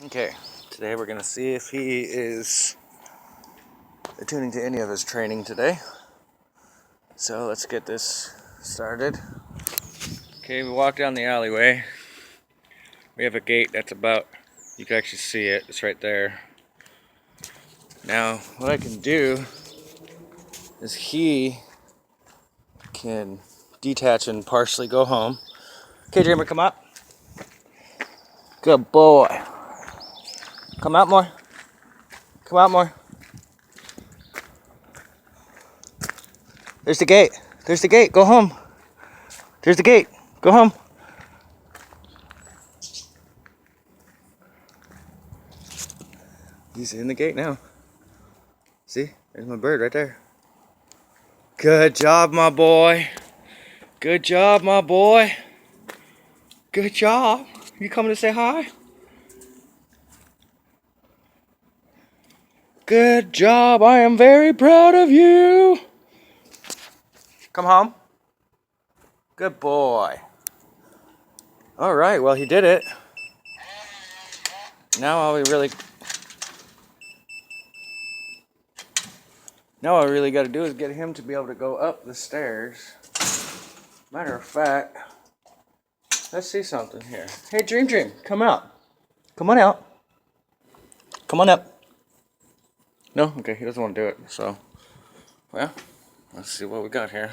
Okay, today we're gonna see if he is attuning to any of his training today. So let's get this started. Okay, we walk down the alleyway. We have a gate that's about, you can actually see it, it's right there. Now, what I can do is he can detach and partially go home. Okay, Dreamer, come up. Good boy. Come out more. Come out more. There's the gate. There's the gate. Go home. There's the gate. Go home. He's in the gate now. See? There's my bird right there. Good job, my boy. Good job, my boy. Good job. You coming to say hi? Good job. I am very proud of you. Come home. Good boy. All right, well, he did it. Now all we really got to do is get him to be able to go up the stairs. Matter of fact, let's see something here. Hey, Dream, come out. Come on out. Come on up. No? Okay, he doesn't want to do it. So, well, let's see what we got here.